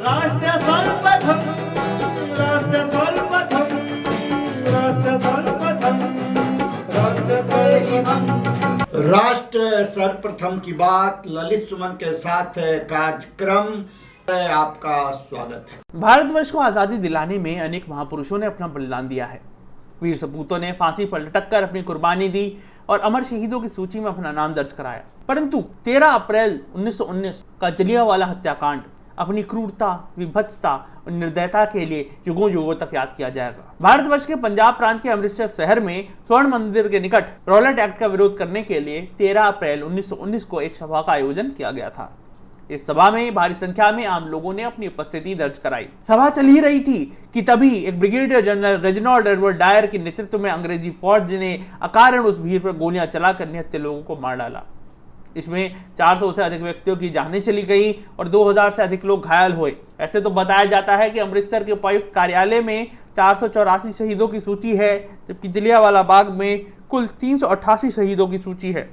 राष्ट्र सर्वप्रथम, राष्ट्र सर्वप्रथम, राष्ट्र सर्वप्रथम, राष्ट्र सर्वप्रथम। राष्ट्र सर्वप्रथम की बात ललित सुमन के साथ कार्यक्रम में आपका स्वागत है। भारतवर्ष को आजादी दिलाने में अनेक महापुरुषों ने अपना बलिदान दिया है। वीर सपूतों ने फांसी पर लटक कर अपनी कुर्बानी दी और अमर शहीदों की सूची में अपना नाम दर्ज कराया। परंतु 13 अप्रैल 1919 का जलियांवाला हत्याकांड अपनी क्रूरता, विभत्सता और निर्दयता के लिए युगों युगों तक याद किया जाएगा। भारतवर्ष के पंजाब प्रांत के अमृतसर शहर में स्वर्ण मंदिर के निकट रॉलेट एक्ट का विरोध करने के लिए 13 अप्रैल 1919 को एक सभा का आयोजन किया गया था। इस सभा में भारी संख्या में आम लोगों ने अपनी उपस्थिति दर्ज कराई। सभा चल ही रही थी कि तभी एक brigadier general Reginald Edward Dyer के नेतृत्व में अंग्रेजी फौज ने अकारण उस भीड़ पर गोलियां चलाकर निहत्थे लोगों को मार डाला। इसमें 400 से अधिक व्यक्तियों की जानें चली गई और 2000 से अधिक लोग घायल हुए। ऐसे तो बताया जाता है कि अमृतसर के उपायुक्त कार्यालय में 484 शहीदों की सूची है, जबकि जलियांवाला बाग में कुल 388 शहीदों की सूची है।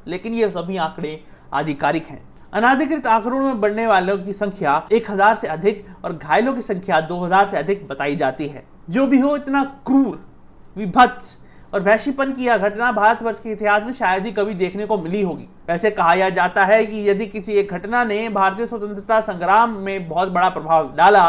लेकिन ये सभी आंकड़े आधिकारिक हैं। अनाधिकृत आंकड़ों में बढ़ने वालों की संख्या 1000 से अधिक और घायलों की संख्या 2000 से अधिक बताई जाती है। जो भी हो, इतना क्रूर, विभत्स और वैश्यपन की यह घटना भारतवर्ष के इतिहास में शायद ही कभी देखने को मिली होगी। वैसे कहा जाता है कि यदि किसी एक घटना ने भारतीय स्वतंत्रता संग्राम में बहुत बड़ा प्रभाव डाला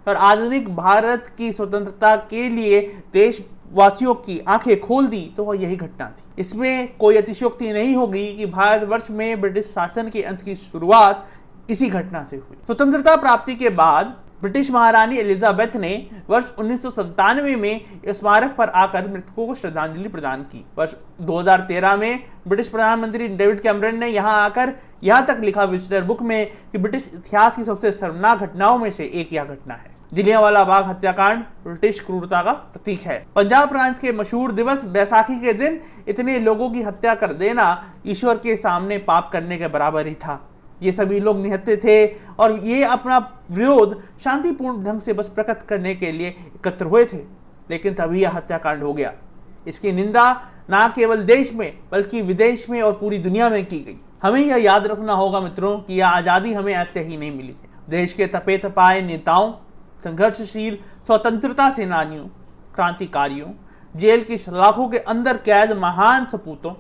और आधुनिक भारत की स्वतंत्रता के लिए देशवासियों की आंखें खोल दी, तो वह यही घटना थी। इसमें कोई अतिशयोक्ति नहीं होगी कि भारतवर्ष में ब्रिटिश शासन के अंत की शुरुआत इसी घटना से हुई। स्वतंत्रता प्राप्ति के बाद ब्रिटिश महारानी एलिजाबेथ ने वर्ष 1997 में स्मारक पर आकर मृतकों को श्रद्धांजलि प्रदान की। वर्ष 2013 में ब्रिटिश प्रधानमंत्री डेविड कैमरन ने यहां आकर यहां तक लिखा विजिटर बुक में कि ब्रिटिश इतिहास की सबसे शर्मनाक घटनाओं में से एक यह घटना है। जलियांवाला बाग हत्याकांड ब्रिटिश क्रूरता का प्रतीक है। पंजाब प्रांत के मशहूर दिवस बैसाखी के दिन इतने लोगों की हत्या कर देना ईश्वर के सामने पाप करने के बराबर ही था। ये सभी लोग निहत्थे थे और ये अपना विरोध शांतिपूर्ण ढंग से बस प्रकट करने के लिए एकत्र हुए थे। लेकिन तभी यह हत्याकांड हो गया। इसकी निंदा न केवल देश में बल्कि विदेश में और पूरी दुनिया में की गई। हमें यह याद रखना होगा मित्रों कि यह आज़ादी हमें ऐसे ही नहीं मिली है। देश के तपे तपाए नेताओं, संघर्षशील स्वतंत्रता सेनानियों, क्रांतिकारियों, जेल की सलाखों के अंदर कैद महान सपूतों,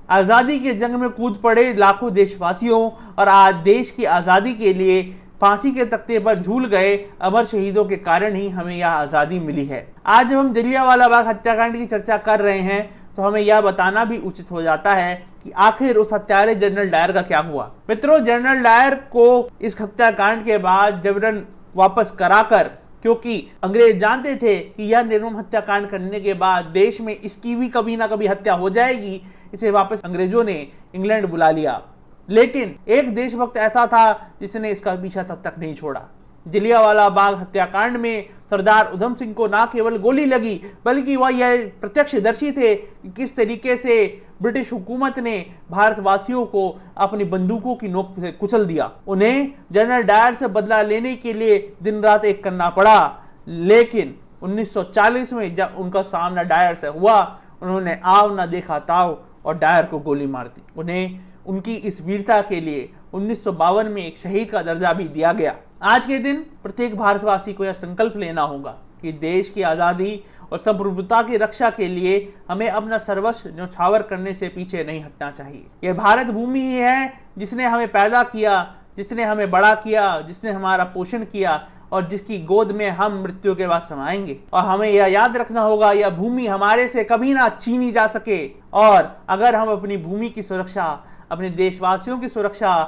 आज़ादी के जंग में कूद पड़े लाखों देशवासियों और आज देश की आज़ादी के लिए फांसी के तख्ते पर झूल गए अमर शहीदों के कारण ही हमें यह आज़ादी मिली है। आज जब हम जलियांवाला बाग हत्याकांड की चर्चा कर रहे हैं तो हमें यह बताना भी उचित हो जाता है कि आखिर उस हत्यारे जनरल डायर का क्या हुआ। मित्रों, जनरल डायर को इस हत्याकांड के बाद जबरन वापस कराकर, क्योंकि अंग्रेज जानते थे कि यह निर्मम हत्याकांड करने के बाद देश में इसकी भी कभी ना कभी हत्या हो जाएगी, इसे वापस अंग्रेजों ने इंग्लैंड बुला लिया। लेकिन एक देशभक्त ऐसा था जिसने इसका पीछा तब तक नहीं छोड़ा। जलियांवाला बाग हत्याकांड में सरदार उधम सिंह को न केवल गोली लगी बल्कि वह यह प्रत्यक्षदर्शी थे कि किस तरीके से ब्रिटिश हुकूमत ने भारतवासियों को अपनी बंदूकों की नोक से कुचल दिया। उन्हें जनरल डायर से बदला लेने के लिए दिन रात एक करना पड़ा। लेकिन 1940 में जब उनका सामना डायर से हुआ, उन्होंने आव न देखा ताव और डायर को गोली मार दी। उन्हें उनकी इस वीरता के लिए 1952 में एक शहीद का दर्जा भी दिया गया। आज के दिन प्रत्येक भारतवासी को यह संकल्प लेना होगा कि देश की आज़ादी और संप्रभुता की रक्षा के लिए हमें अपना सर्वस्व न्यौछावर करने से पीछे नहीं हटना चाहिए। यह भारत भूमि ही है जिसने हमें पैदा किया, जिसने हमें बड़ा किया, जिसने हमारा पोषण किया और जिसकी गोद में हम मृत्यु के बाद समाएंगे। और हमें यह याद रखना होगा, यह भूमि हमारे से कभी ना छीनी जा सके। और अगर हम अपनी भूमि की सुरक्षा, अपने देशवासियों की सुरक्षा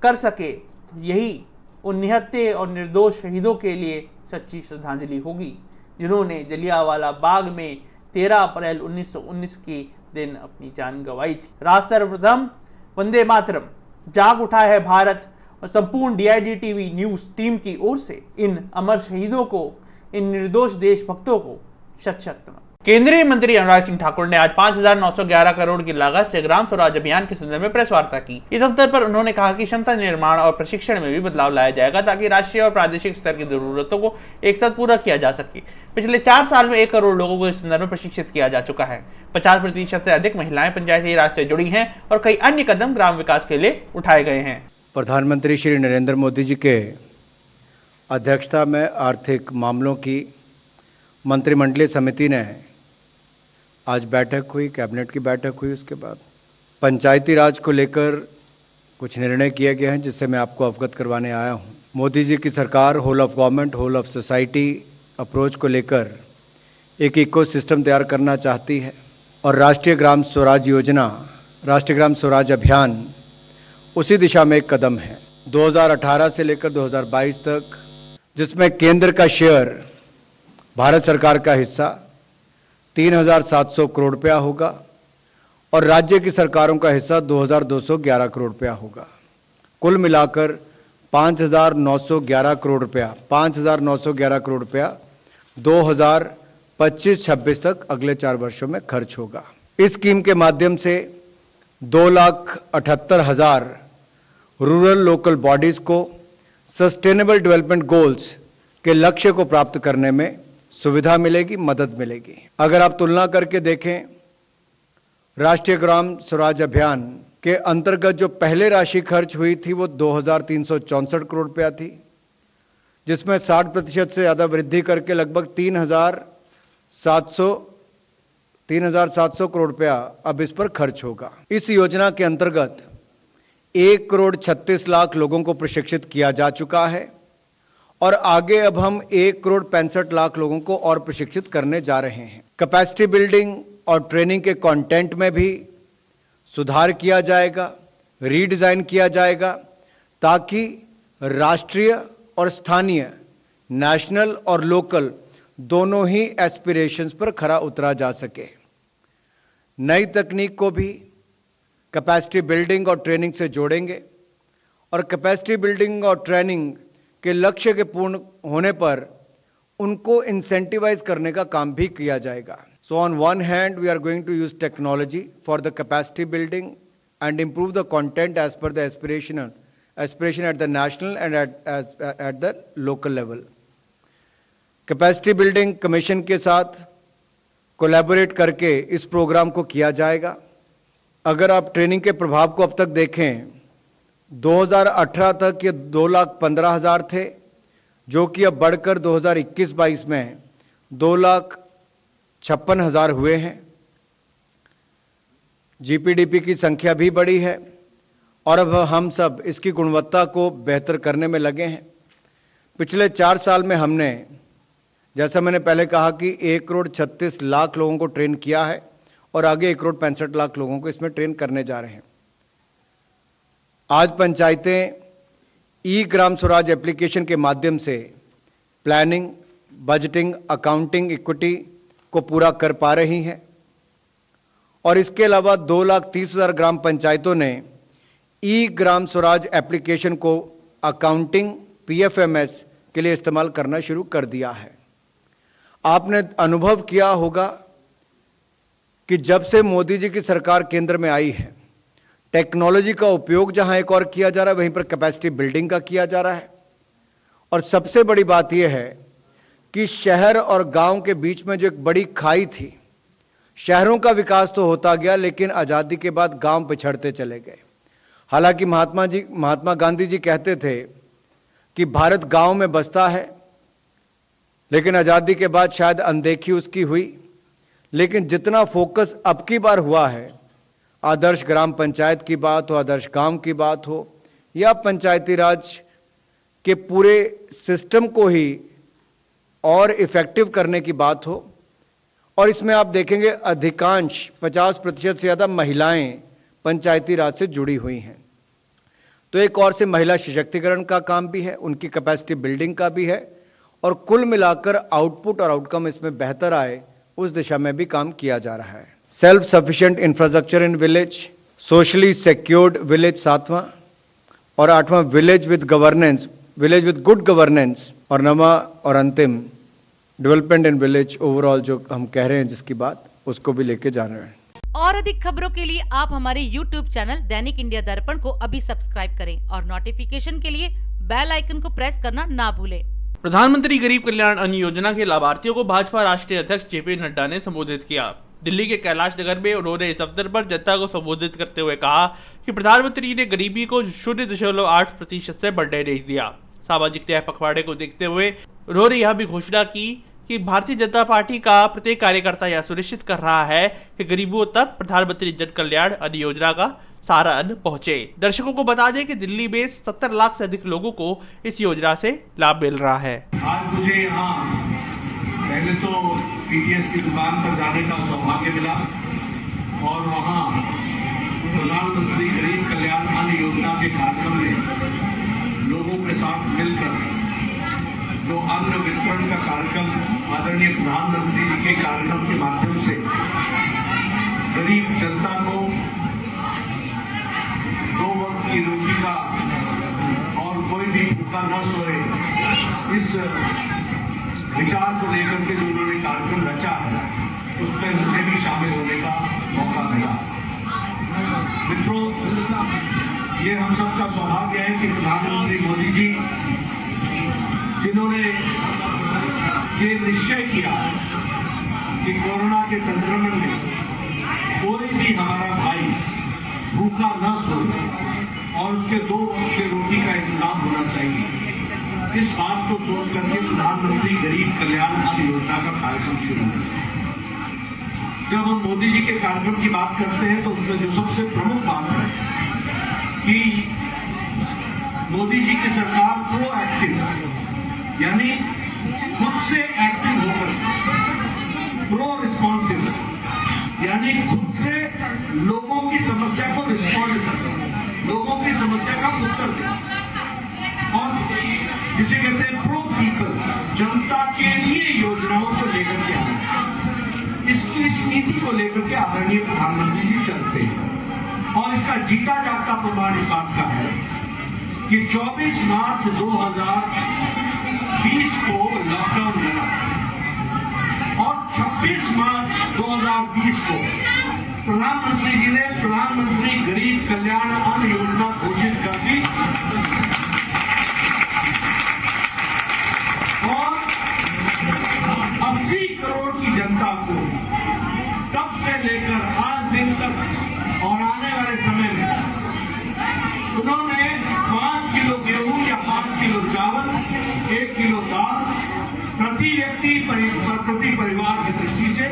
कर सके तो यही उन निहत्थे और निर्दोष शहीदों के लिए सच्ची श्रद्धांजलि होगी जिन्होंने जलियांवाला बाग में 13 अप्रैल 1919 के दिन अपनी जान गंवाई थी। राष्ट्र सर्वप्रथम, वंदे मातरम। जाग उठा है भारत और संपूर्ण DID TV न्यूज टीम की ओर से इन अमर शहीदों को, इन निर्दोष देशभक्तों को शत शत नमन। केंद्रीय मंत्री अनुराग सिंह ठाकुर ने आज 5,911 करोड़ की लागत से ग्राम स्वराज अभियान के संदर्भ में प्रेस वार्ता की। इस अवसर पर उन्होंने कहा कि क्षमता निर्माण और प्रशिक्षण में भी बदलाव लाया जाएगा ताकि राष्ट्रीय और प्रादेशिक स्तर की जरूरतों को एक साथ पूरा किया जा सके। पिछले 4 साल में 1 करोड़ लोगों को इस संदर्भ में प्रशिक्षित किया जा चुका है। 50% से अधिक महिलाएं पंचायती राज से जुड़ी हैं और कई अन्य कदम ग्राम विकास के लिए उठाए गए हैं। प्रधानमंत्री श्री नरेंद्र मोदी जी के अध्यक्षता में आर्थिक मामलों की मंत्रिमंडलीय समिति ने आज बैठक हुई, कैबिनेट की बैठक हुई। उसके बाद पंचायती राज को लेकर कुछ निर्णय किए गए हैं जिससे मैं आपको अवगत करवाने आया हूं। मोदी जी की सरकार whole of government, whole of society approach को लेकर एक इकोसिस्टम तैयार करना चाहती है और राष्ट्रीय ग्राम स्वराज योजना, राष्ट्रीय ग्राम स्वराज अभियान उसी दिशा में एक कदम है। 2018 से लेकर 2022 तक जिसमें केंद्र का शेयर, भारत सरकार का हिस्सा 3,700 करोड़ रुपया होगा और राज्य की सरकारों का हिस्सा 2,211 करोड़ रुपया होगा। कुल मिलाकर 5,911 करोड़ रुपया 2025-26 तक अगले 4 वर्षों में खर्च होगा। इस स्कीम के माध्यम से 2,78,000 रूरल लोकल बॉडीज को सस्टेनेबल डेवलपमेंट गोल्स के लक्ष्य को प्राप्त करने में सुविधा मिलेगी, मदद मिलेगी। अगर आप तुलना करके देखें, राष्ट्रीय ग्राम स्वराज अभियान के अंतर्गत जो पहले राशि खर्च हुई थी वो 2,364 करोड़ रुपया थी, जिसमें 60% से ज़्यादा वृद्धि करके लगभग 3,700 करोड़ रुपया अब इस पर खर्च होगा। इस योजना के अंतर्गत 1,36,00,000 लोगों को प्रशिक्षित किया जा चुका है और आगे अब हम 1,65,00,000 लोगों को और प्रशिक्षित करने जा रहे हैं। कैपेसिटी बिल्डिंग और ट्रेनिंग के कंटेंट में भी सुधार किया जाएगा, रीडिजाइन किया जाएगा ताकि राष्ट्रीय और स्थानीय, नेशनल और लोकल दोनों ही एस्पिरेशंस पर खरा उतरा जा सके। नई तकनीक को भी कैपेसिटी बिल्डिंग और ट्रेनिंग से जोड़ेंगे और कैपेसिटी बिल्डिंग और ट्रेनिंग के लक्ष्य के पूर्ण होने पर उनको इंसेंटिवाइज करने का काम भी किया जाएगा। So on one hand we are going to use technology for the capacity building and improve the content as per the aspiration at the national and at the local level. Capacity building commission के साथ collaborate करके इस programme को किया जाएगा। अगर आप training के प्रभाव को अब तक देखें, 2018 तक ये 2,15,000 थे, जो कि अब बढ़कर 2021-22 में 2,56,000 हुए हैं। जीपीडीपी की संख्या भी बढ़ी है और अब हम सब इसकी गुणवत्ता को बेहतर करने में लगे हैं। पिछले 4 साल में हमने, जैसा मैंने पहले कहा कि 1,36,00,000 लोगों को ट्रेन किया है और आगे 1,65,00,000 लोगों को इसमें ट्रेन करने जा रहे हैं। आज पंचायतें ई ग्राम स्वराज एप्लीकेशन के माध्यम से प्लानिंग, बजटिंग, अकाउंटिंग, इक्विटी को पूरा कर पा रही हैं और इसके अलावा 2,30,000 ग्राम पंचायतों ने ई ग्राम स्वराज एप्लीकेशन को अकाउंटिंग, पीएफएमएस के लिए इस्तेमाल करना शुरू कर दिया है। आपने अनुभव किया होगा कि जब से मोदी जी की सरकार केंद्र में आई है, टेक्नोलॉजी का उपयोग जहां एक और किया जा रहा है, वहीं पर कैपेसिटी बिल्डिंग का किया जा रहा है। और सबसे बड़ी बात यह है कि शहर और गांव के बीच में जो एक बड़ी खाई थी, शहरों का विकास तो होता गया लेकिन आजादी के बाद गांव पिछड़ते चले गए। हालांकि महात्मा गांधी जी कहते थे कि भारत गांव में बसता है, लेकिन आजादी के बाद शायद अनदेखी उसकी हुई। लेकिन जितना फोकस अब की बार हुआ है, आदर्श ग्राम पंचायत की बात हो, आदर्श गांव की बात हो या पंचायती राज के पूरे सिस्टम को ही और इफेक्टिव करने की बात हो, और इसमें आप देखेंगे अधिकांश 50% से ज़्यादा महिलाएं पंचायती राज से जुड़ी हुई हैं। तो एक और से महिला सशक्तिकरण का काम भी है, उनकी कैपेसिटी बिल्डिंग का भी है और कुल मिलाकर आउटपुट और आउटकम इसमें बेहतर आए उस दिशा में भी काम किया जा रहा है। Self sufficient infrastructure in village, socially secured village 7वां और 8वां village with governance, village with good governance और 9वां और अंतिम डेवलपमेंट इन विलेज ओवरऑल जो हम कह रहे हैं जिसकी बात, उसको भी लेके जा रहे हैं। और अधिक खबरों के लिए आप हमारे YouTube चैनल दैनिक इंडिया दर्पण को अभी सब्सक्राइब करें और नोटिफिकेशन के लिए बेल आइकन को प्रेस करना ना भूलें। प्रधानमंत्री गरीब कल्याण अन्न योजना के लाभार्थियों को भाजपा राष्ट्रीय अध्यक्ष जेपी नड्डा ने संबोधित किया। दिल्ली के कैलाश नगर में उन्होंने इस अवसर पर जनता को संबोधित करते हुए कहा कि प्रधानमंत्री ने गरीबी को 0.8% से बढ़ने नहीं दिया। सामाजिक न्याय पखवाड़े को देखते हुए उन्होंने यह भी घोषणा की कि भारतीय जनता पार्टी का प्रत्येक कार्यकर्ता यह सुनिश्चित कर रहा है कि गरीबों तक प्रधानमंत्री जन कल्याण अन्न योजना का सारा अन्न पहुंचे। दर्शकों को बता दें कि दिल्ली में 70 लाख से अधिक लोगों को इस योजना से लाभ मिल रहा है। आज मुझे यहाँ पहले तो पीडीएस की दुकान पर जाने का सौभाग्य मिला और वहाँ प्रधानमंत्री गरीब कल्याण अन्न योजना के कार्यक्रम में लोगों के साथ मिलकर जो अन्न वितरण का कार्यक्रम आदरणीय प्रधानमंत्री जी के कार्यक्रम के माध्यम से गरीब जनता को 2 वक्त की रोटी का और कोई भी भूखा न सोए, इस विचार को लेकर के जो उन्होंने कार्यक्रम रचा है उसमें मुझे भी शामिल होने का मौका मिला। मित्रों, ये हम सबका सौभाग्य है कि प्रधानमंत्री मोदी जी जिन्होंने ये निश्चय किया कि कोरोना के संक्रमण में कोई भी हमारा भाई भूखा न सोए और उसके 2 वक्त की रोटी का इंतजाम होना चाहिए, इस बात को सोच करके प्रधानमंत्री गरीब कल्याण अन्न योजना का कार्यक्रम शुरू हुआ। जब हम मोदी जी के कार्यक्रम की बात करते हैं तो उसमें जो सबसे प्रमुख बात है कि मोदी जी की सरकार प्रोएक्टिव यानी खुद से एक्टिव होकर, प्रो रिस्पॉन्सिव यानी खुद से लोगों की समस्या को रिस्पॉन्ड करना, लोगों की समस्या का उत्तर देना, और जिसे कहते हैं प्रो पीपल, जनता के लिए योजनाओं को लेकर के आना, इस नीति को लेकर के आदरणीय प्रधानमंत्री जी चलते हैं। और इसका जीता जागता प्रमाण इस बात का है कि 24 मार्च 2020 को लॉकडाउन लगा और 26 मार्च 2020 को प्रधानमंत्री जी ने प्रधानमंत्री गरीब कल्याण अन्न योजना घोषित कर दी और 80 करोड़ की जनता को तब से लेकर आज दिन तक और आने वाले समय में उन्होंने 5 किलो गेहूं या 5 किलो चावल, 1 किलो दाल प्रति व्यक्ति प्रति परिवार की दृष्टि से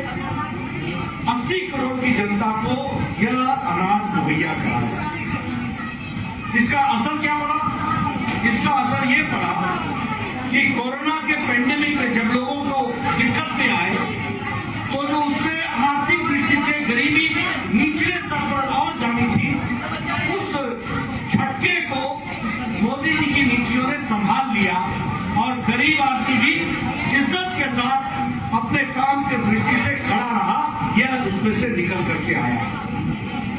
80 करोड़ की जनता को यह अनाज मुहैया कराया। इसका असर क्या पड़ा? इसका असर ये पड़ा कि कोरोना के पेंडेमिक में जब लोगों को दिक्कत में आए तो जो उससे आर्थिक दृष्टि से गरीबी निचले स्तर पर और जानी थी, उस झटके को मोदी जी की नीतियों ने संभाल लिया और गरीब आदमी भी इज्जत के साथ अपने काम के दृष्टि से खड़ा रहा, यह उसमें से निकल करके आया।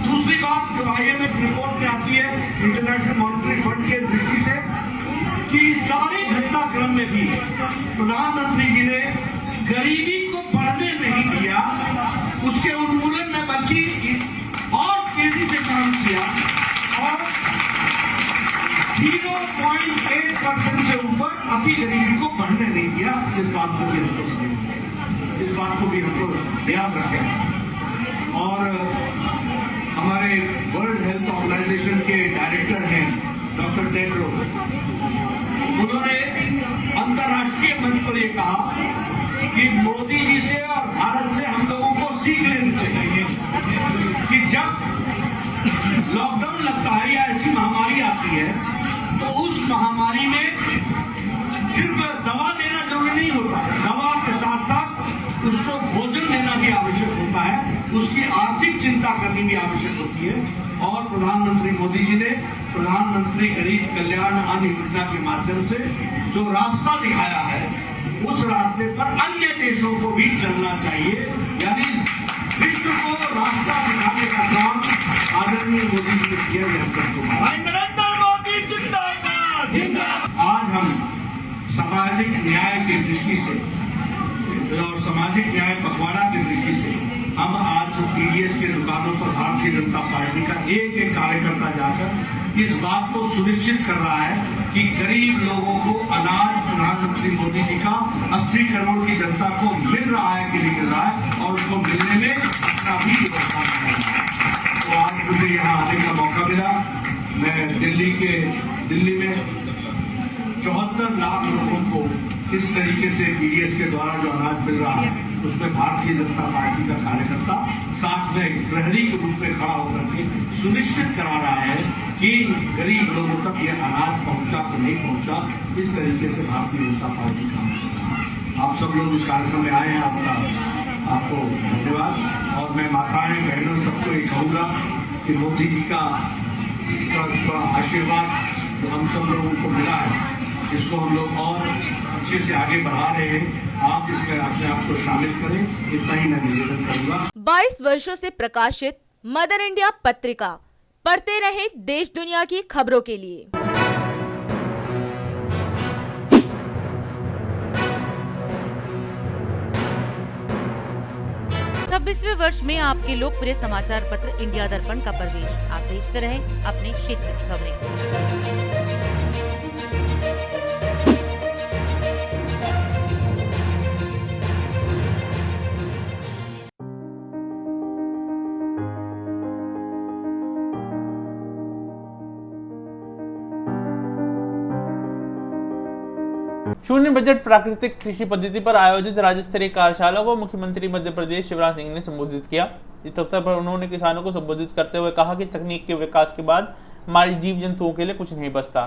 दूसरी बात जो IMF रिपोर्ट में आती है इंटरनेशनल मॉनेटरी फंड के दृष्टि से कि सारे घटनाक्रम में भी प्रधानमंत्री जी ने गरीबी को बढ़ने नहीं दिया, उसके उन्मूलन में बल्कि और तेजी से काम किया और 0.8% से ऊपर अति गरीबी को बढ़ने नहीं दिया। इस बात को भी हमको ध्यान रखें। और हमारे वर्ल्ड हेल्थ ऑर्गेनाइजेशन के डायरेक्टर हैं डॉक्टर टेड्रोस, उन्होंने अंतर्राष्ट्रीय मंच पर यह कहा कि मोदी जी से और भारत से हम लोगों को सीख लेनी चाहिए कि जब लॉकडाउन लगता है या ऐसी महामारी आती है तो उस महामारी में सिर्फ दवा देना जरूरी नहीं होता है, दवा के साथ साथ उसको भोजन देना भी आवश्यक होता है, उसकी आर्थिक चिंता करनी भी आवश्यक होती है। और प्रधानमंत्री मोदी जी ने प्रधानमंत्री गरीब कल्याण अन्न योजना के माध्यम से जो रास्ता दिखाया है, उस रास्ते पर अन्य देशों को भी चलना चाहिए, यानी विश्व को रास्ता दिखाने का काम आदरणीय मोदी जी ने किया। आज हम सामाजिक न्याय की दृष्टि से और सामाजिक न्याय पखवाड़ा की दृष्टि से हम आज पीडीएस के दुकानों पर भारतीय जनता पार्टी का एक एक कार्यकर्ता जाकर इस बात को सुनिश्चित कर रहा है कि गरीब लोगों को अनाज प्रधानमंत्री मोदी जी का 80 करोड़ की जनता को मिल रहा है कि नहीं मिल रहा है और उसको मिलने में अपना भी योगदान कर रहा है। तो आज मुझे यहाँ आने का मौका मिला। मैं दिल्ली में 74 लाख लोगों को इस तरीके से पीडीएस के द्वारा जो अनाज मिल रहा है, उसमें भारतीय जनता पार्टी का कार्यकर्ता साथ में प्रहरी के रूप में खड़ा होकर के सुनिश्चित करा रहा है कि गरीब लोगों तक यह अनाज पहुंचा कि नहीं पहुंचा। इस तरीके से भारतीय जनता पार्टी काम कर रहा है। आप सब लोग इस कार्यक्रम में आए हैं, आपको धन्यवाद। और मैं माताएं बहनों सबको ये कहूंगा कि मोदी जी का आशीर्वाद जो हम सब लोगों को मिला है, इसको हम लोग और अच्छे से आगे बढ़ा रहे हैं। आप इसमें अपने आप को शामिल करें, इतना ही मैं निवेदन करूंगा। 22 वर्षों से प्रकाशित मदर इंडिया पत्रिका, पढ़ते रहे देश दुनिया की खबरों के लिए। 26वें वर्ष में आपके लोकप्रिय समाचार पत्र इंडिया दर्पण का प्रवेश। आप देखते रहे अपने क्षेत्र की खबरें। शून्य बजट प्राकृतिक कृषि पद्धति पर आयोजित राज्य स्तरीय कार्यशाला को मुख्यमंत्री मध्य प्रदेश शिवराज सिंह ने संबोधित किया। इस अवसर पर उन्होंने किसानों को संबोधित करते हुए कहा कि तकनीक के विकास के बाद हमारी जीव जंतुओं के लिए कुछ नहीं बचता।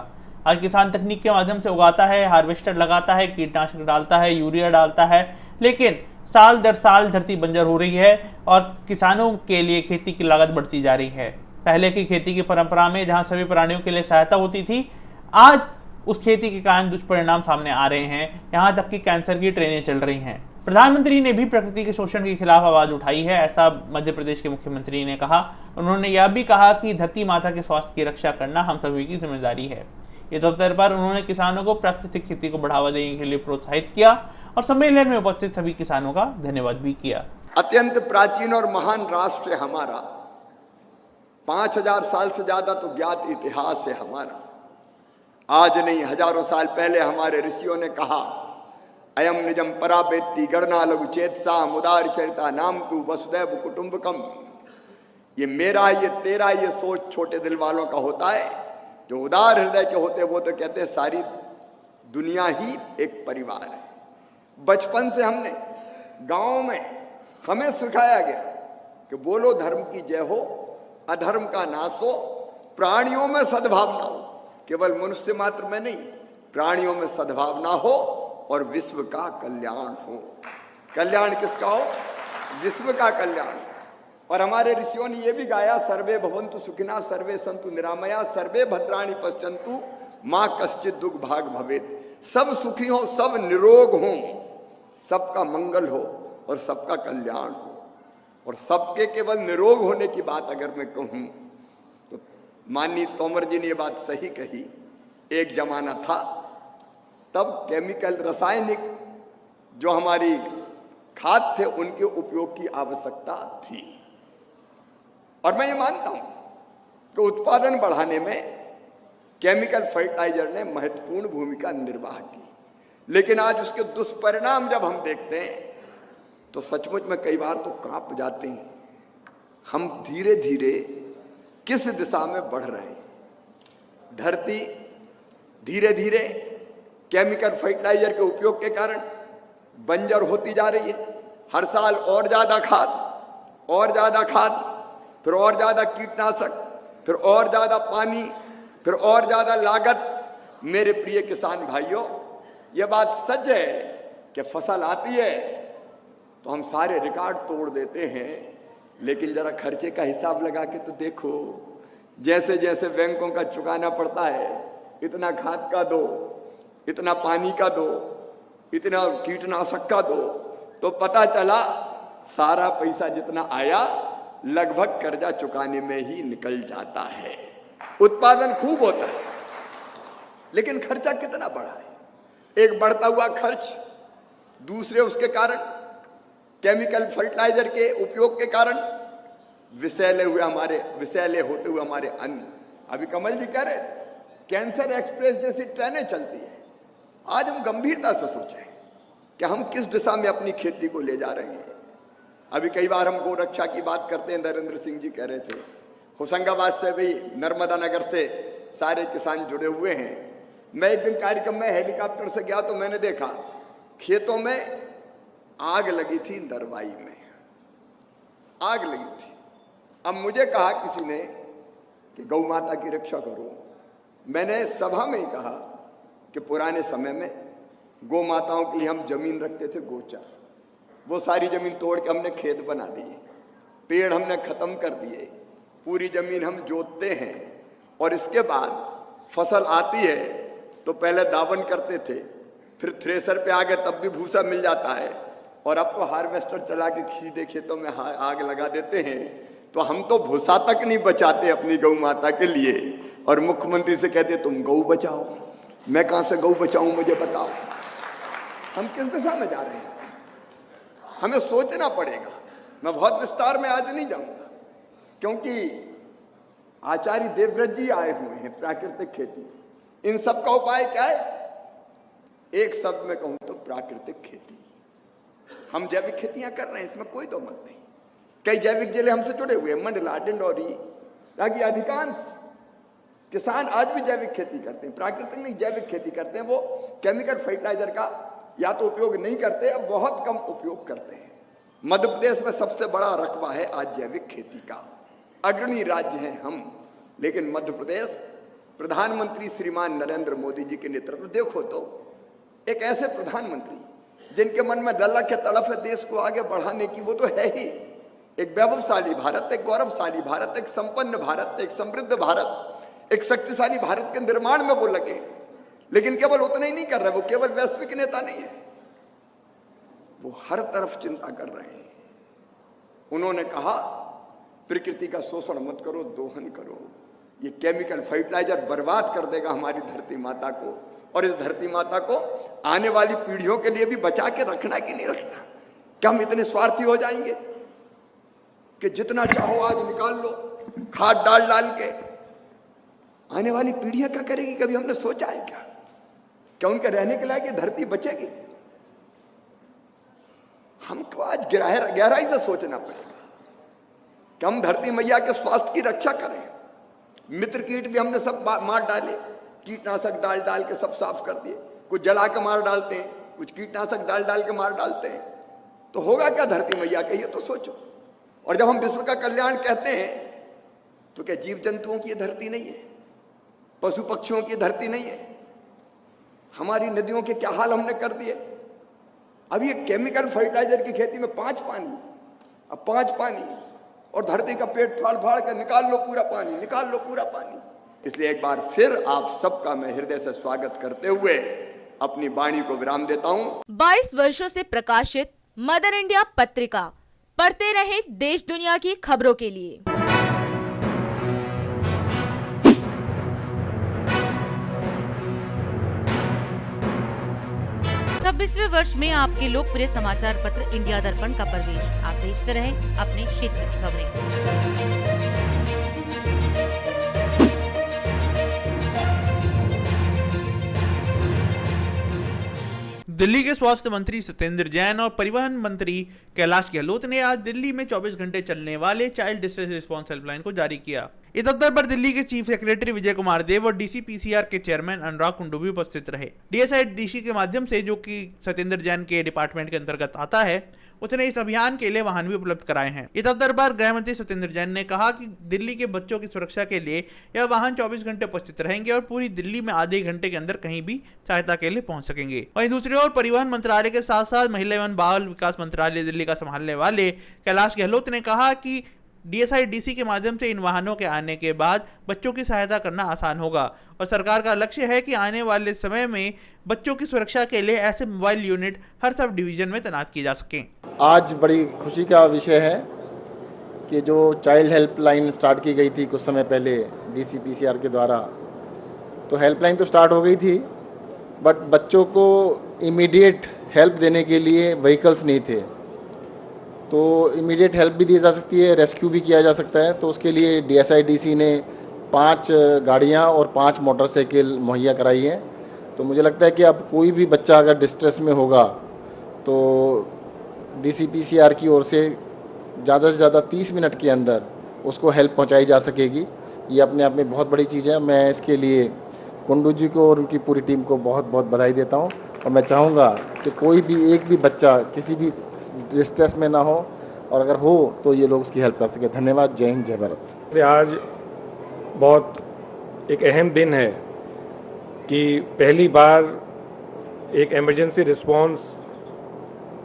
आज किसान तकनीक के माध्यम से उगाता है, हार्वेस्टर लगाता है, कीटनाशक डालता है, यूरिया डालता है, लेकिन साल दर साल धरती बंजर हो रही है और किसानों के लिए खेती की लागत बढ़ती जा रही है। पहले की खेती की परंपरा में जहाँ सभी प्राणियों के लिए सहायता होती थी, आज उस खेती के कारण दुष्परिणाम सामने आ रहे हैं। यहाँ तक कि कैंसर की ट्रेनें चल रही हैं। प्रधानमंत्री ने भी प्रकृति के शोषण के खिलाफ आवाज उठाई है, ऐसा मध्य प्रदेश के मुख्यमंत्री ने कहा। उन्होंने यह भी कहा कि धरती माता के स्वास्थ्य की रक्षा करना हम सभी की जिम्मेदारी है। इस अवसर पर उन्होंने किसानों को प्राकृतिक खेती को बढ़ावा देने के लिए प्रोत्साहित किया और सम्मेलन में उपस्थित सभी किसानों का धन्यवाद भी किया। अत्यंत प्राचीन और महान राष्ट्र है हमारा, 5000 साल से ज्यादा तो ज्ञात इतिहास है हमारा। आज नहीं, हजारों साल पहले हमारे ऋषियों ने कहा, अयम निजम पराबेत्ति गणना लघु चेतसा मुदार चरिता नाम तू वसुदैव कुटुंबकम। ये मेरा, ये तेरा, ये सोच छोटे दिल वालों का होता है। जो उदार हृदय के होते वो तो कहते हैं सारी दुनिया ही एक परिवार है। बचपन से हमने गांव में हमें सिखाया गया कि बोलो धर्म की जय हो, अधर्म का नाश हो, प्राणियों में सद्भावना हो। केवल मनुष्य मात्र में नहीं, प्राणियों में सद्भावना हो और विश्व का कल्याण हो। कल्याण किसका हो? विश्व का कल्याण। और हमारे ऋषियों ने यह भी गाया, सर्वे भवन्तु सुखिना सर्वे सन्तु निरामया सर्वे भद्राणि पश्यन्तु मां कश्चित् दुख भाग भवेत्। सब सुखी हो, सब निरोग हो, सबका मंगल हो और सबका कल्याण हो। और सबके केवल निरोग होने की बात अगर मैं कहूं तो माननीय तोमर जी ने ये बात सही कही। एक जमाना था तब केमिकल, रासायनिक जो हमारी खाद थे उनके उपयोग की आवश्यकता थी। और मैं ये मानता हूं कि उत्पादन बढ़ाने में केमिकल फर्टिलाइजर ने महत्वपूर्ण भूमिका निर्वाह की। लेकिन आज उसके दुष्परिणाम जब हम देखते हैं तो सचमुच में कई बार तो कांप जाते हैं। हम धीरे धीरे किस दिशा में बढ़ रहे हैं? धरती धीरे धीरे केमिकल फर्टिलाइजर के उपयोग के कारण बंजर होती जा रही है। हर साल और ज्यादा खाद, और ज्यादा खाद, फिर और ज्यादा कीटनाशक, फिर और ज्यादा पानी, फिर और ज्यादा लागत। मेरे प्रिय किसान भाइयों, यह बात सच है कि फसल आती है तो हम सारे रिकॉर्ड तोड़ देते हैं, लेकिन जरा खर्चे का हिसाब लगा के तो देखो। जैसे जैसे बैंकों का चुकाना पड़ता है, इतना खाद का दो, इतना पानी का दो, इतना कीटनाशक का दो, तो पता चला सारा पैसा जितना आया लगभग कर्जा चुकाने में ही निकल जाता है। उत्पादन खूब होता है लेकिन खर्चा कितना बढ़ा है? एक बढ़ता हुआ खर्च, दूसरे उसके कारण केमिकल फर्टिलाइजर के उपयोग के कारण विषैले होते हुए हमारे अन्न। अभी कमल जी कह रहे थे कैंसर एक्सप्रेस जैसी ट्रेनें चलती है। आज हम गंभीरता से सोचें कि हम किस दिशा में अपनी खेती को ले जा रहे हैं। अभी कई बार हम गोरक्षा की बात करते हैं, नरेंद्र सिंह जी कह रहे थे। होशंगाबाद से भी, नर्मदा नगर से सारे किसान जुड़े हुए हैं। मैं एक दिन कार्यक्रम में हेलीकॉप्टर से गया तो मैंने देखा खेतों में आग लगी थी, दरवाई में आग लगी थी। अब मुझे कहा किसी ने कि गौ माता की रक्षा करो। मैंने सभा में ही कहा कि पुराने समय में गौ माताओं के लिए हम जमीन रखते थे, गोचा, वो सारी जमीन तोड़ के हमने खेत बना दिए, पेड़ हमने खत्म कर दिए, पूरी जमीन हम जोतते हैं और इसके बाद फसल आती है तो पहले दावन करते थे, फिर थ्रेसर पे आ गए तब भी भूसा मिल जाता है, और अब तो हार्वेस्टर चला के सीधे खेतों में आग लगा देते हैं। तो हम तो भूसा तक नहीं बचाते अपनी गौ माता के लिए, और मुख्यमंत्री से कहते तुम गौ बचाओ। मैं कहां से गौ बचाऊं, मुझे बताओ। हम किस दिशा में जा रहे हैं, हमें सोचना पड़ेगा। मैं बहुत विस्तार में आज नहीं जाऊंगा, क्योंकि आचार्य देवव्रत जी आए हुए हैं प्राकृतिक खेती। इन सब का उपाय क्या है? एक शब्द में कहूं तो प्राकृतिक खेती। हम जैविक खेतियां कर रहे हैं, इसमें कोई दो मत नहीं। कई जैविक जिले हमसे जुड़े हुए हैं, मंडला, डिंडौरी, यहाँ की अधिकांश किसान आज भी जैविक खेती करते हैं। प्राकृतिक नहीं, जैविक खेती करते हैं। वो केमिकल फर्टिलाइजर का या तो उपयोग नहीं करते, अब बहुत कम उपयोग करते हैं। मध्य प्रदेश में सबसे बड़ा रकबा है आज जैविक खेती का, अग्रणी राज्य हैं हम। लेकिन मध्य प्रदेश प्रधानमंत्री श्रीमान नरेंद्र मोदी जी के नेतृत्व, देखो तो एक ऐसे प्रधानमंत्री जिनके मन में ललक है, तड़फ है देश को आगे बढ़ाने की, वो तो है ही एक वैभवशाली भारत, एक गौरवशाली भारत, एक संपन्न भारत, एक समृद्ध भारत, एक शक्तिशाली भारत के निर्माण में वो लगे। लेकिन केवल उतना ही नहीं कर रहे, वो केवल वैश्विक नेता नहीं है, वो हर तरफ चिंता कर रहे हैं। उन्होंने कहा प्रकृति का शोषण मत करो, दोहन करो। ये केमिकल फर्टिलाइजर बर्बाद कर देगा हमारी धरती माता को, और इस धरती माता को आने वाली पीढ़ियों के लिए भी बचा के रखना कि नहीं रखना? क्या हम इतने स्वार्थी हो जाएंगे कि जितना चाहो आज निकाल लो, खाद डाल डाल के? आने वाली पीढ़ियां क्या करेगी? कभी हमने सोचा है क्या? क्या उनके रहने के लायक ये धरती बचेगी? हमको आज गहराई से सोचना पड़ेगा कि हम धरती मैया के स्वास्थ्य की रक्षा करें। मित्र कीट भी हमने सब मार डाले, कीटनाशक डाल डाल के सब साफ कर दिए। कुछ जला के मार डालते हैं, कुछ कीटनाशक डाल डाल के मार डालते हैं। तो होगा क्या धरती मैया का? ये तो सोचो। और जब हम विश्व का कल्याण कहते हैं तो क्या जीव जंतुओं की धरती नहीं है? पशु पक्षियों की धरती नहीं है? हमारी नदियों के क्या हाल हमने कर दिए। अब ये केमिकल फर्टिलाइजर की खेती में 5 पानी, अब 5 पानी, और धरती का पेट फाड़ फाड़ के निकाल लो पूरा पानी, निकाल लो पूरा पानी। इसलिए एक बार फिर आप सबका मैं हृदय से स्वागत करते हुए अपनी वाणी को विराम देता हूँ। 22 वर्षों से प्रकाशित मदर इंडिया पत्रिका, पढ़ते रहे देश दुनिया की खबरों के लिए। 26वें वर्ष में आपके लोकप्रिय समाचार पत्र इंडिया दर्पण का प्रवेश। आप देखते रहे अपने क्षेत्र की खबरें। दिल्ली के स्वास्थ्य मंत्री सत्येंद्र जैन और परिवहन मंत्री कैलाश गहलोत ने आज दिल्ली में 24 घंटे चलने वाले चाइल्ड डिस्ट्रेस रिस्पांस हेल्पलाइन को जारी किया। इस अवसर पर दिल्ली के चीफ सेक्रेटरी विजय कुमार देव और डीसीपीसीआर के चेयरमैन अनुराग कुंडू भी उपस्थित रहे। डीएसआईडीसी के माध्यम से, जो कि सत्येंद्र जैन के डिपार्टमेंट के अंतर्गत आता है, उसने इस अभियान के लिए वाहन भी उपलब्ध कराए हैं। इस अवसर पर गृह मंत्री सत्येंद्र जैन ने कहा कि दिल्ली के बच्चों की सुरक्षा के लिए यह वाहन 24 घंटे उपस्थित रहेंगे और पूरी दिल्ली में आधे घंटे के अंदर कहीं भी सहायता के लिए पहुंच सकेंगे। वहीं दूसरी ओर परिवहन मंत्रालय के साथ साथ महिला एवं बाल विकास मंत्रालय दिल्ली का संभालने वाले कैलाश गहलोत ने कहा कि डीएसआईडीसी के माध्यम से इन वाहनों के आने के बाद बच्चों की सहायता करना आसान होगा और सरकार का लक्ष्य है कि आने वाले समय में बच्चों की सुरक्षा के लिए ऐसे मोबाइल यूनिट हर सब डिवीजन में तैनात किए जा सकें। आज बड़ी खुशी का विषय है कि जो चाइल्ड हेल्पलाइन स्टार्ट की गई थी कुछ समय पहले डीसीपीसीआर के द्वारा, तो हेल्पलाइन तो स्टार्ट हो गई थी, बट बच्चों को इमीडिएट हेल्प देने के लिए व्हीकल्स नहीं थे। तो इमीडिएट हेल्प भी दी जा सकती है, रेस्क्यू भी किया जा सकता है। तो उसके लिए डीएसआईडीसी ने 5 गाड़ियाँ और 5 मोटरसाइकिल मुहैया कराई हैं। तो मुझे लगता है कि अब कोई भी बच्चा अगर डिस्ट्रेस में होगा तो डीसीपीसीआर की ओर से ज़्यादा से ज़्यादा 30 मिनट के अंदर उसको हेल्प पहुंचाई जा सकेगी। ये अपने आप में बहुत बड़ी चीज़ है। मैं इसके लिए कुंडू जी को और उनकी पूरी टीम को बहुत बहुत बधाई देता हूँ। और मैं चाहूँगा कि कोई भी एक भी बच्चा किसी भी डिस्ट्रेस में ना हो, और अगर हो तो ये लोग उसकी हेल्प कर सके। धन्यवाद। जय हिंद, जय भारत। आज बहुत एक अहम दिन है कि पहली बार एक इमरजेंसी रिस्पांस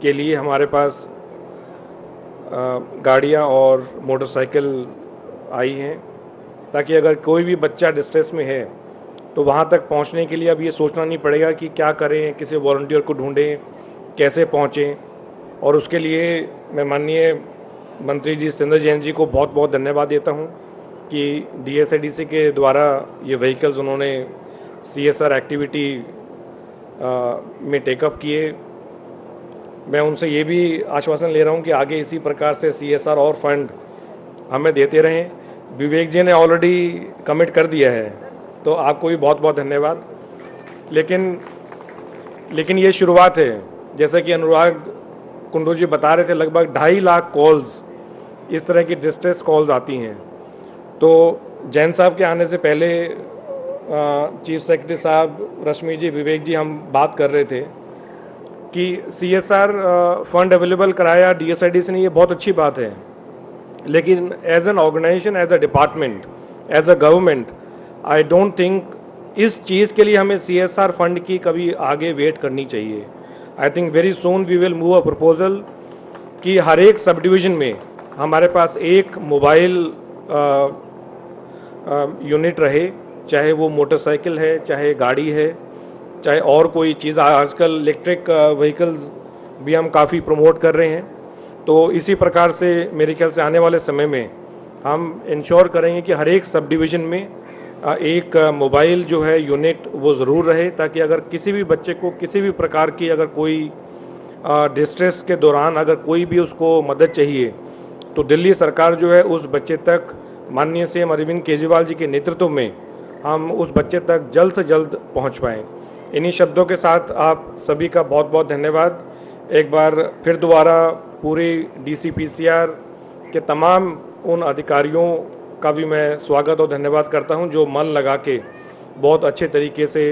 के लिए हमारे पास गाड़ियाँ और मोटरसाइकिल आई हैं, ताकि अगर कोई भी बच्चा डिस्ट्रेस में है तो वहाँ तक पहुँचने के लिए अब ये सोचना नहीं पड़ेगा कि क्या करें, किसी वॉलंटियर को ढूंढें, कैसे पहुँचें। और उसके लिए मैं माननीय मंत्री जी सत्येंद्र जैन जी को बहुत बहुत धन्यवाद देता हूँ कि DSIDC के द्वारा ये व्हीकल्स उन्होंने CSR एक्टिविटी में टेकअप किए। मैं उनसे ये भी आश्वासन ले रहा हूँ कि आगे इसी प्रकार से CSR और फंड हमें देते रहें। विवेक जी ने ऑलरेडी कमिट कर दिया है, तो आपको भी बहुत बहुत धन्यवाद। लेकिन ये शुरुआत है। जैसे कि अनुराग कुंडू जी बता रहे थे, लगभग 2.5 लाख कॉल्स इस तरह की डिस्ट्रेस कॉल्स आती हैं। तो जैन साहब के आने से पहले चीफ सेक्रेटरी साहब, रश्मि जी, विवेक जी, हम बात कर रहे थे कि CSR फंड अवेलेबल कराया DSIDC ने, ये बहुत अच्छी बात है। लेकिन as an organisation, as a department, as a government, I don't think इस चीज़ के लिए हमें CSR फंड की कभी आगे वेट करनी चाहिए। I think very soon we will move a proposal कि हर एक सब डिवीज़न में हमारे पास एक मोबाइल यूनिट रहे, चाहे वो मोटरसाइकिल है, चाहे गाड़ी है, चाहे और कोई चीज़। आजकल इलेक्ट्रिक व्हीकल्स भी हम काफ़ी प्रमोट कर रहे हैं। तो इसी प्रकार से मेरे ख्याल से आने वाले समय में हम इंश्योर करेंगे कि हर एक सब डिवीज़न में एक मोबाइल जो है यूनिट वो ज़रूर रहे, ताकि अगर किसी भी बच्चे को किसी भी प्रकार की अगर कोई डिस्ट्रेस के दौरान अगर कोई भी उसको मदद चाहिए तो दिल्ली सरकार जो है उस बच्चे तक, माननीय CM अरविंद केजरीवाल जी के नेतृत्व में हम उस बच्चे तक जल्द से जल्द पहुंच पाएँ। इन्हीं शब्दों के साथ आप सभी का बहुत बहुत धन्यवाद। एक बार फिर दोबारा पूरे DCPCR के तमाम उन अधिकारियों का भी मैं स्वागत और धन्यवाद करता हूं जो मन लगा के बहुत अच्छे तरीके से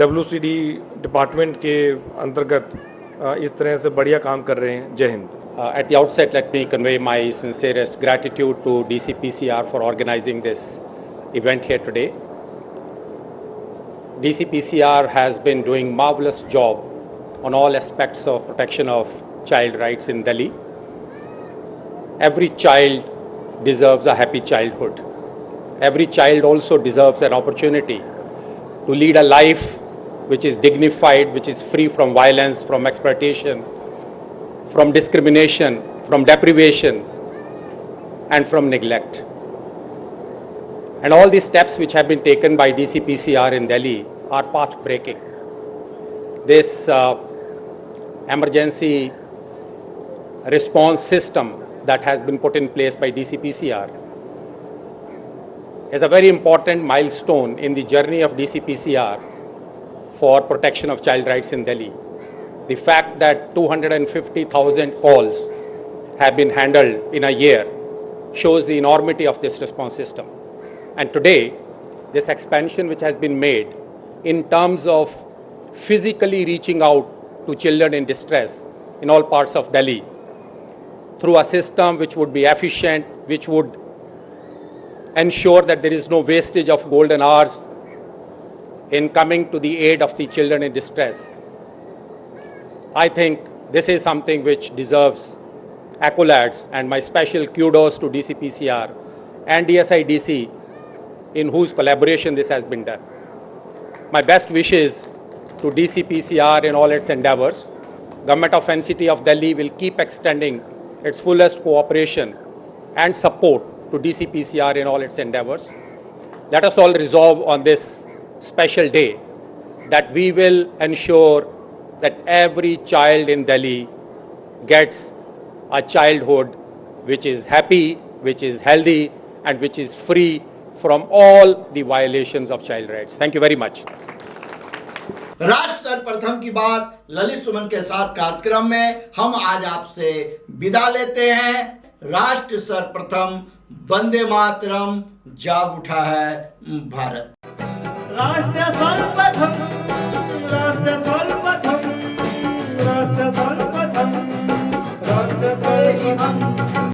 WCD डिपार्टमेंट के अंतर्गत इस तरह से बढ़िया काम कर रहे हैं। जय Hind. At the outset, let me convey my sincerest gratitude to DCPCR for organizing this event here today. DCPCR has been doing marvelous job on all aspects of protection of child rights in Delhi. Every child deserves a happy childhood. Every child also deserves an opportunity to lead a life which is dignified, which is free from violence, from exploitation, from discrimination, from deprivation, and from neglect. And all these steps which have been taken by DCPCR in Delhi are path-breaking. This emergency response system that has been put in place by DCPCR is a very important milestone in the journey of DCPCR for protection of child rights in Delhi. The fact that 250,000 calls have been handled in a year shows the enormity of this response system. And today, this expansion which has been made in terms of physically reaching out to children in distress in all parts of Delhi through a system which would be efficient, which would ensure that there is no wastage of golden hours in coming to the aid of the children in distress. I think this is something which deserves accolades, and my special kudos to DCPCR and DSIDC, in whose collaboration this has been done. My best wishes to DCPCR in all its endeavors. Government of NCT of Delhi will keep extending its fullest cooperation and support to DCPCR in all its endeavors. Let us all resolve on this special day that we will ensure that every child in Delhi gets a childhood which is happy, which is healthy, and which is free from all the violations of child rights. Thank you very much. राष्ट्र सर्वप्रथम की बात ललित सुमन के साथ कार्यक्रम में हम आज आपसे विदा लेते हैं। राष्ट्र सर्वप्रथम, वंदे मातरम, जाग उठा है भारत। राष्ट्र सर्वप्रथम राष्ट्र सर्वप्रथम राष्ट्र सर्वप्रथम राष्ट्र सर्वप्रथम